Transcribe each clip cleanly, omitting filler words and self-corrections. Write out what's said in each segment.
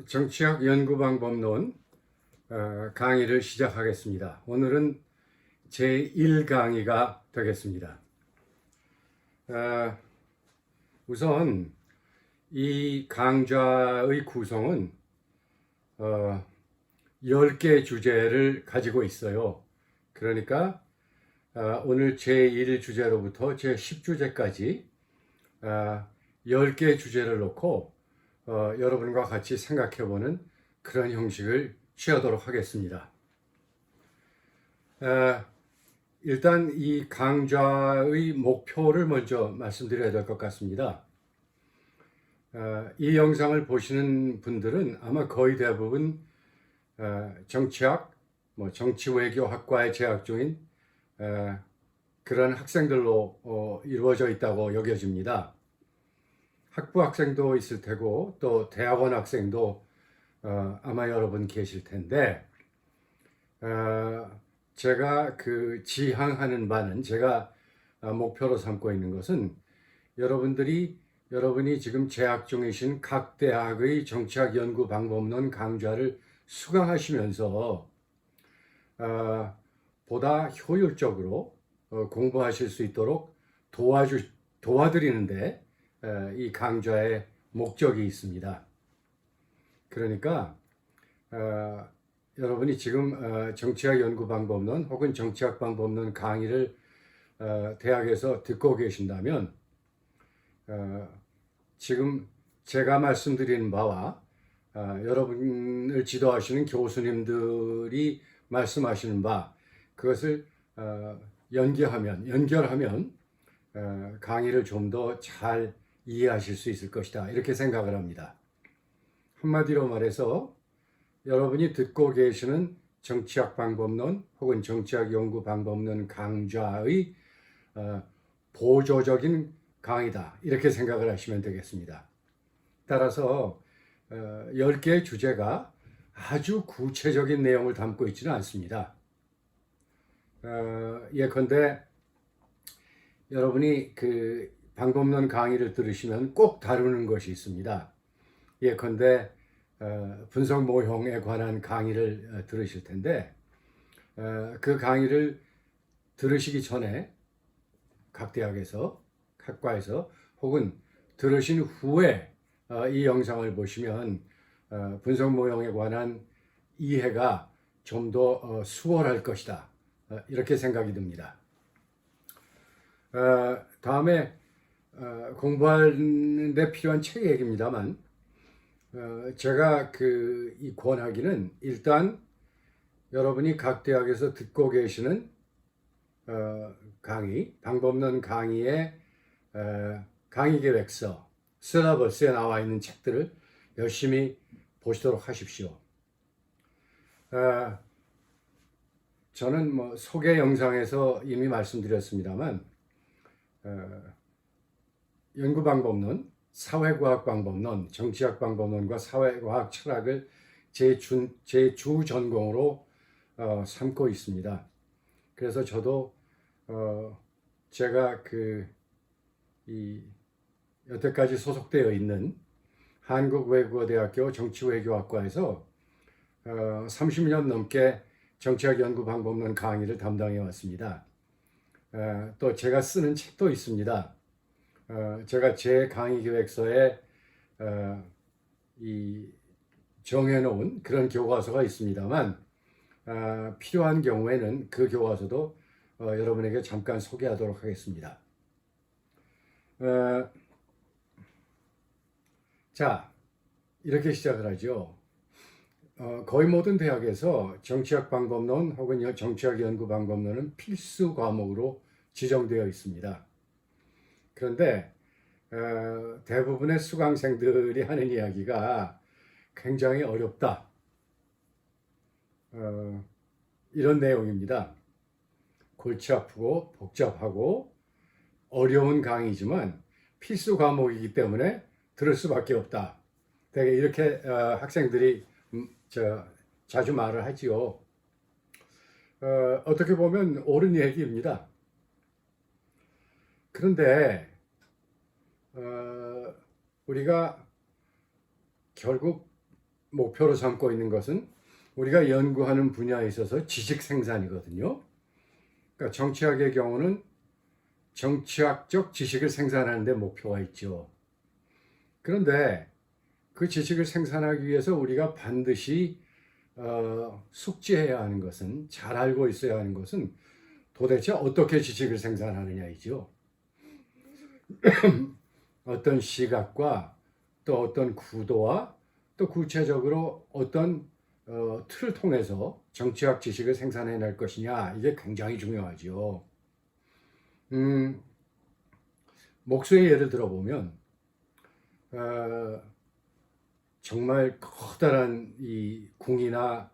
정치학 연구방법론 강의를 시작하겠습니다. 오늘은 제1강의가 되겠습니다. 우선 이 강좌의 구성은 10개 주제를 가지고 있어요. 그러니까 오늘 제1 주제로부터 제10주제까지 10개 주제를 놓고 여러분과 같이 생각해보는 그런 형식을 취하도록 하겠습니다. 일단 이 강좌의 목표를 먼저 말씀드려야 될 것 같습니다. 이 영상을 보시는 분들은 아마 거의 대부분 정치학, 정치외교학과에 재학 중인 그런 학생들로 이루어져 있다고 여겨집니다. 학부 학생도 있을 테고 또 대학원 학생도 아마 여러분 계실 텐데 제가 지향하는 바는 제가 목표로 삼고 있는 것은 여러분이 지금 재학 중이신 각 대학의 정치학 연구 방법론 강좌를 수강하시면서 보다 효율적으로 공부하실 수 있도록 도와드리는데 이 강좌의 목적이 있습니다. 그러니까 여러분이 지금 정치학 연구 방법론 혹은 정치학 방법론 강의를 대학에서 듣고 계신다면 지금 제가 말씀드리는 바와 여러분을 지도하시는 교수님들이 말씀하시는 바 그것을 연결하면 강의를 좀 더 잘 이해하실 수 있을 것이다 이렇게 생각을 합니다. 한마디로 말해서 여러분이 듣고 계시는 정치학 방법론 혹은 정치학 연구 방법론 강좌의 보조적인 강의다 이렇게 생각을 하시면 되겠습니다. 따라서 10개의 주제가 아주 구체적인 내용을 담고 있지는 않습니다. 예컨대 여러분이 방법론 강의를 들으시면 꼭 다루는 것이 있습니다. 예컨대 분석 모형에 관한 강의를 들으실 텐데 그 강의를 들으시기 전에 각 대학에서, 학과에서 혹은 들으신 후에 이 영상을 보시면 분석 모형에 관한 이해가 좀 더 수월할 것이다 이렇게 생각이 듭니다. 다음에 공부하는 데 필요한 책 얘기입니다만 제가 이 권하기는 일단 여러분이 각 대학에서 듣고 계시는 강의, 방법론 강의의 강의 계획서, 시라버스에 나와 있는 책들을 열심히 보시도록 하십시오. 저는 소개 영상에서 이미 말씀드렸습니다만 연구방법론, 사회과학 방법론, 정치학 방법론과 사회과학 철학을 제 주 전공으로 삼고 있습니다. 그래서 저도 제가 여태까지 소속되어 있는 한국외국어대학교 정치외교학과에서 30년 넘게 정치학 연구 방법론 강의를 담당해 왔습니다. 또 제가 쓰는 책도 있습니다. 제가 제 강의 계획서에 정해놓은 그런 교과서가 있습니다만 필요한 경우에는 그 교과서도 여러분에게 잠깐 소개하도록 하겠습니다. 자, 이렇게 시작을 하죠. 거의 모든 대학에서 정치학 방법론 혹은 정치학 연구 방법론은 필수 과목으로 지정되어 있습니다. 그런데 대부분의 수강생들이 하는 이야기가 굉장히 어렵다. 이런 내용입니다. 골치 아프고 복잡하고 어려운 강의지만 필수 과목이기 때문에 들을 수밖에 없다. 되게 이렇게 학생들이 자주 말을 하지요. 어떻게 보면 옳은 얘기입니다. 그런데 우리가 결국 목표로 삼고 있는 것은 우리가 연구하는 분야에 있어서 지식 생산이거든요. 그러니까 정치학의 경우는 정치학적 지식을 생산하는 데 목표가 있죠. 그런데 그 지식을 생산하기 위해서 우리가 반드시 숙지해야 하는 것은, 잘 알고 있어야 하는 것은 도대체 어떻게 지식을 생산하느냐이죠. 어떤 시각과 또 어떤 구도와 또 구체적으로 어떤 틀을 통해서 정치학 지식을 생산해낼 것이냐, 이게 굉장히 중요하죠. 목수의 예를 들어보면 정말 커다란 이 궁이나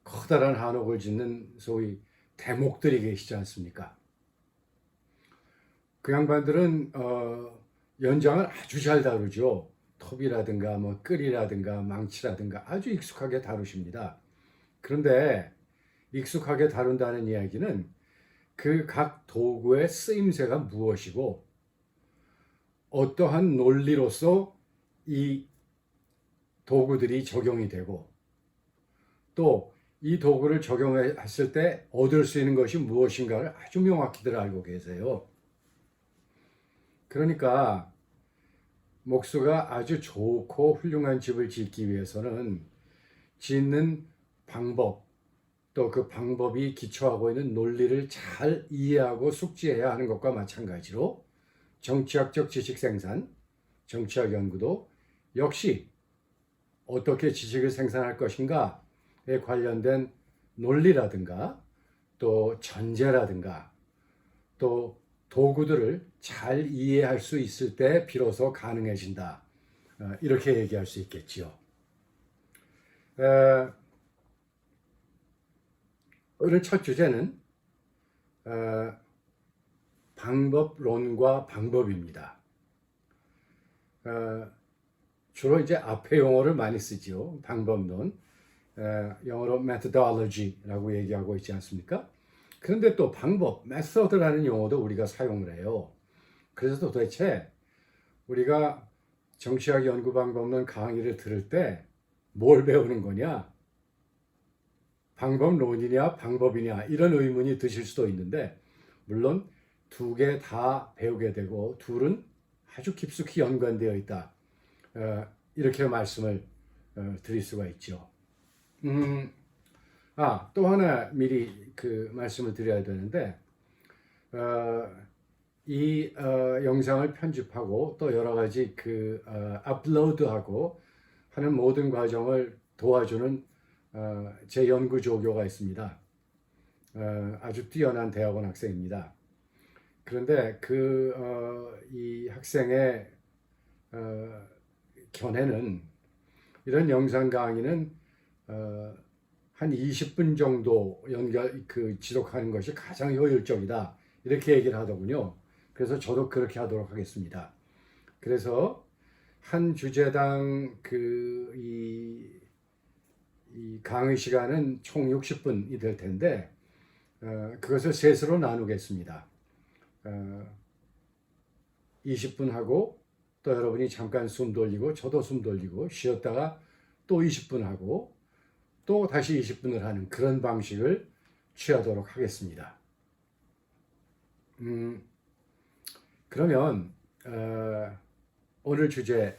커다란 한옥을 짓는 소위 대목들이 계시지 않습니까? 그 양반들은 연장을 아주 잘 다루죠. 톱이라든가 뭐 끌이라든가 망치라든가 아주 익숙하게 다루십니다. 그런데 익숙하게 다룬다는 이야기는 그 각 도구의 쓰임새가 무엇이고 어떠한 논리로서 이 도구들이 적용이 되고 또 이 도구를 적용했을 때 얻을 수 있는 것이 무엇인가를 아주 명확히들 알고 계세요. 그러니까 목수가 아주 좋고 훌륭한 집을 짓기 위해서는 짓는 방법, 또 그 방법이 기초하고 있는 논리를 잘 이해하고 숙지해야 하는 것과 마찬가지로 정치학적 지식 생산, 정치학 연구도 역시 어떻게 지식을 생산할 것인가에 관련된 논리라든가 또 전제라든가 또 도구들을 잘 이해할 수 있을 때 비로소 가능해진다. 이렇게 얘기할 수 있겠지요. 오늘 첫 주제는 방법론과 방법입니다. 주로 이제 앞에 용어를 많이 쓰죠. 방법론, 영어로 methodology라고 얘기하고 있지 않습니까? 그런데 또 방법, method라는 용어도 우리가 사용을 해요. 그래서 도대체 우리가 정치학 연구방법론 강의를 들을 때 뭘 배우는 거냐? 방법론이냐 방법이냐 이런 의문이 드실 수도 있는데 물론 두 개 다 배우게 되고 둘은 아주 깊숙이 연관되어 있다. 이렇게 말씀을 드릴 수가 있죠. 또 하나 미리 그 말씀을 드려야 되는데 이 영상을 편집하고 또 여러 가지 그 업로드하고 하는 모든 과정을 도와주는 제 연구 조교가 있습니다. 아주 뛰어난 대학원 학생입니다. 그런데 이 학생의 견해는 이런 영상 강의는 한 20분 정도 지속하는 것이 가장 효율적이다. 이렇게 얘기를 하더군요. 그래서 저도 그렇게 하도록 하겠습니다. 그래서 한 주제당 이 강의 시간은 총 60분이 될 텐데 그것을 셋으로 나누겠습니다. 20분 하고 또 여러분이 잠깐 숨 돌리고 저도 숨 돌리고 쉬었다가 또 20분 하고 또 다시 20분을 하는 그런 방식을 취하도록 하겠습니다. 그러면 오늘 주제에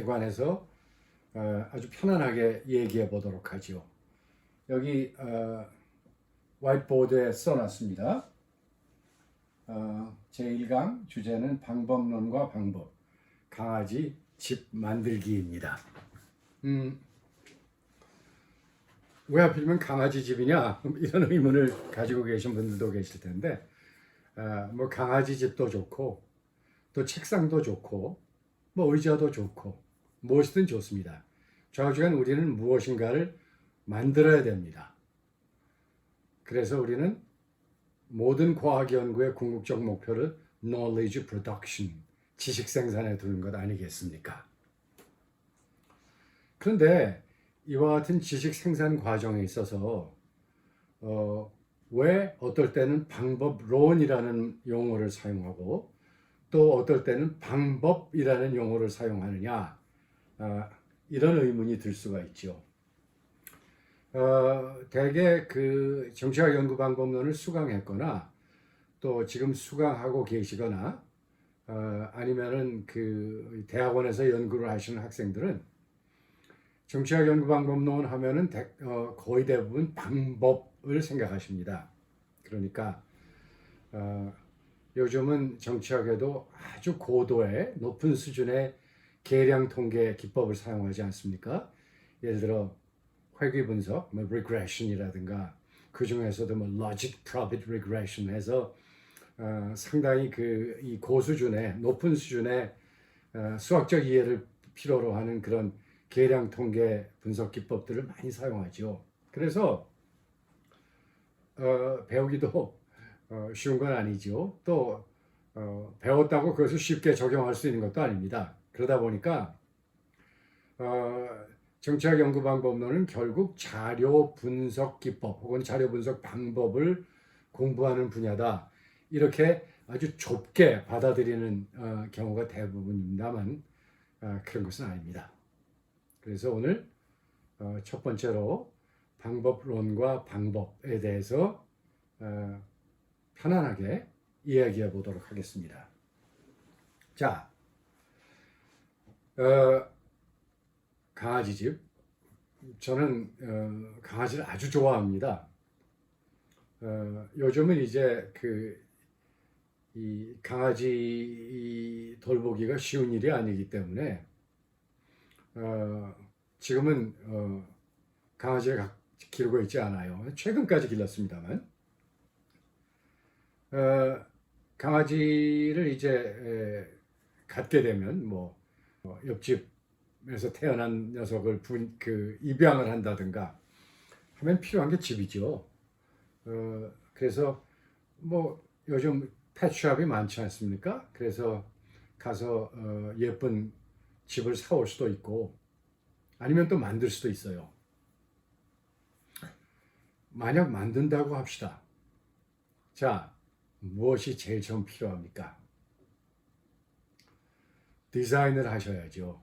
관해서 아주 편안하게 얘기해 보도록 하죠. 여기 화이트보드에 써놨습니다. 제1강 주제는 방법론과 방법, 강아지 집 만들기입니다. 왜 하필이면 강아지 집이냐 이런 의문을 가지고 계신 분들도 계실 텐데 뭐 강아지 집도 좋고 또 책상도 좋고 뭐 의자도 좋고 무엇이든 좋습니다. 좌우지간 우리는 무엇인가를 만들어야 됩니다. 그래서 우리는 모든 과학 연구의 궁극적 목표를 knowledge production, 지식 생산에 두는 것 아니겠습니까? 그런데 이와 같은 지식 생산 과정에 있어서 왜 어떨 때는 방법론이라는 용어를 사용하고 또 어떨 때는 방법이라는 용어를 사용하느냐, 이런 의문이 들 수가 있죠. 대개 그 정치학 연구 방법론을 수강했거나 또 지금 수강하고 계시거나 아니면은 그 대학원에서 연구를 하시는 학생들은 정치학 연구 방법론 하면은 거의 대부분 방법을 생각하십니다. 그러니까 요즘은 정치학에도 아주 고도의 높은 수준의 계량 통계 기법을 사용하지 않습니까? 예를 들어 회귀 분석, 뭐 regression이라든가 그 중에서도 뭐 logic probit regression 해서 상당히 그 이 고수준의 높은 수준의 수학적 이해를 필요로 하는 그런 계량 통계 분석 기법들을 많이 사용하죠. 그래서 배우기도 쉬운 건 아니죠. 또 배웠다고 그것을 쉽게 적용할 수 있는 것도 아닙니다. 그러다 보니까 정치학 연구 방법론은 결국 자료 분석 기법 혹은 자료 분석 방법을 공부하는 분야다. 이렇게 아주 좁게 받아들이는 경우가 대부분입니다만 그런 것은 아닙니다. 그래서 오늘 첫 번째로 방법론과 방법에 대해서 편안하게 이야기해 보도록 하겠습니다. 자, 강아지집. 저는 강아지를 아주 좋아합니다. 요즘은 이제 이 강아지 돌보기가 쉬운 일이 아니기 때문에 지금은 강아지를 기르고 있지 않아요. 최근까지 길렀습니다만 강아지를 이제 갖게 되면 뭐 옆집에서 태어난 녀석을 입양을 한다든가 하면 필요한 게 집이죠. 그래서 뭐 요즘 펫샵이 많지 않습니까? 그래서 가서 예쁜 집을 사올 수도 있고 아니면 또 만들 수도 있어요. 만약 만든다고 합시다. 자, 무엇이 제일 처음 필요합니까? 디자인을 하셔야죠.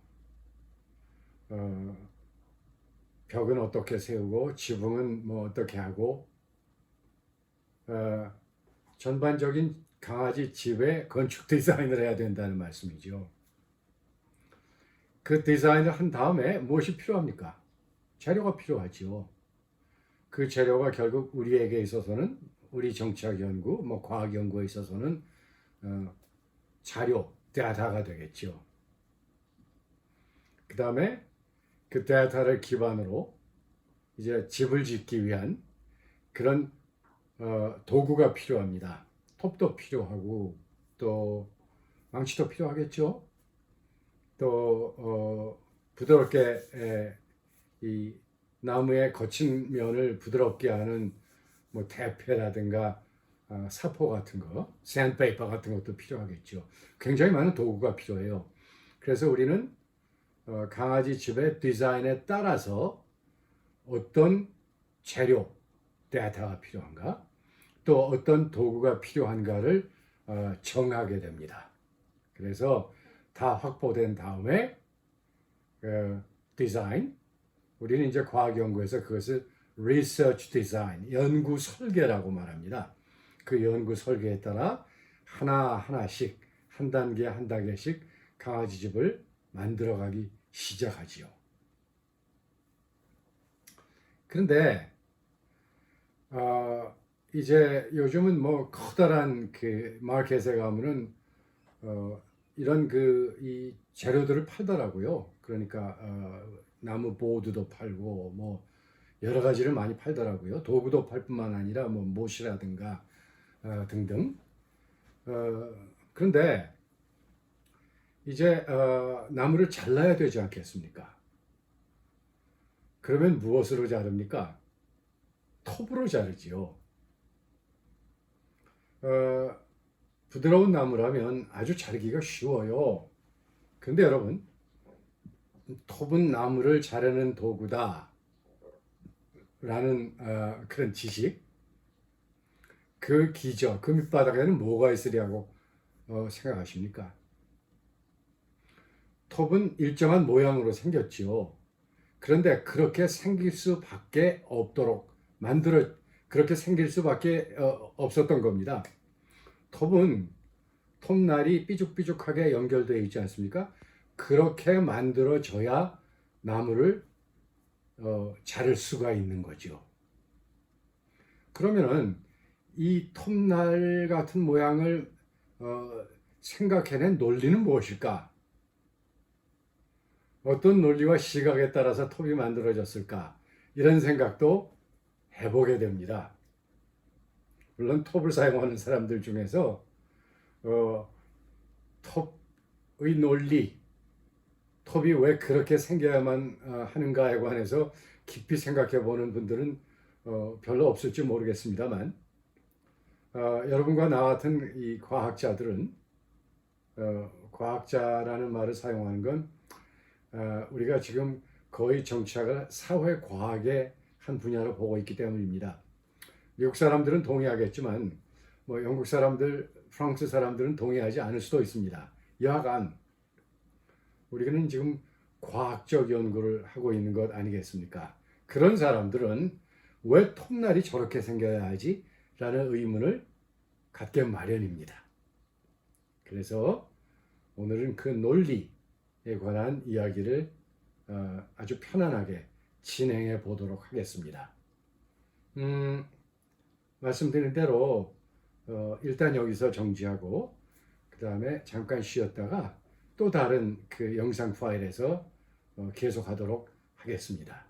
벽은 어떻게 세우고 지붕은 뭐 어떻게 하고 전반적인 강아지 집의 건축 디자인을 해야 된다는 말씀이죠. 그 디자인을 한 다음에 무엇이 필요합니까? 재료가 필요하죠. 그 재료가 결국 우리에게 있어서는 우리 정치학 연구, 뭐 과학 연구에 있어서는 자료, 데이터가 되겠죠. 그 다음에 그 데이터를 기반으로 이제 집을 짓기 위한 그런 도구가 필요합니다. 톱도 필요하고 또 망치도 필요하겠죠. 또 부드럽게 이 나무의 거친 면을 부드럽게 하는 뭐 대패라든가 사포 같은 거, 샌드페이퍼 같은 것도 필요하겠죠. 굉장히 많은 도구가 필요해요. 그래서 우리는 강아지 집의 디자인에 따라서 어떤 재료, 데이터가 필요한가, 또 어떤 도구가 필요한가를 정하게 됩니다. 그래서 다 확보된 다음에 디자인, 우리는 이제 과학 연구에서 그것을 research design, 연구 설계라고 말합니다. 그 연구 설계에 따라 하나하나씩 한 단계 한 단계씩 강아지 집을 만들어가기 시작하지요. 그런데 이제 요즘은 뭐 커다란 그 마켓에 가면은 이런 이 재료들을 팔더라고요. 그러니까 나무 보드도 팔고 뭐 여러 가지를 많이 팔더라고요. 도구도 팔 뿐만 아니라 뭐 못이라든가 등등. 그런데 이제 나무를 잘라야 되지 않겠습니까? 그러면 무엇으로 자릅니까? 톱으로 자르지요. 부드러운 나무라면 아주 자르기가 쉬워요. 그런데 여러분, 톱은 나무를 자르는 도구다 라는 그런 지식, 그 기저, 그 밑바닥에는 뭐가 있으리라고 생각하십니까? 톱은 일정한 모양으로 생겼지요. 그런데 그렇게 생길 수밖에 없도록 그렇게 생길 수밖에 없었던 겁니다. 톱은 톱날이 삐죽삐죽하게 연결되어 있지 않습니까? 그렇게 만들어져야 나무를 자를 수가 있는 거죠. 그러면은 이 톱날 같은 모양을 생각해낸 논리는 무엇일까? 어떤 논리와 시각에 따라서 톱이 만들어졌을까? 이런 생각도 해보게 됩니다. 물론 톱을 사용하는 사람들 중에서 톱의 논리, 톱이 왜 그렇게 생겨야만 하는가에 관해서 깊이 생각해 보는 분들은 별로 없을지 모르겠습니다만, 여러분과 나 같은 이 과학자들은 과학자라는 말을 사용하는 건 우리가 지금 거의 정치학을 사회과학의 한 분야로 보고 있기 때문입니다. 미국 사람들은 동의하겠지만 뭐 영국 사람들, 프랑스 사람들은 동의하지 않을 수도 있습니다. 여하간 우리는 지금 과학적 연구를 하고 있는 것 아니겠습니까? 그런 사람들은 왜 톱날이 저렇게 생겨야 하지? 라는 의문을 갖게 마련입니다. 그래서 오늘은 그 논리에 관한 이야기를 아주 편안하게 진행해 보도록 하겠습니다. 말씀드린 대로 일단 여기서 정지하고 그 다음에 잠깐 쉬었다가 또 다른 그 영상 파일에서 계속하도록 하겠습니다.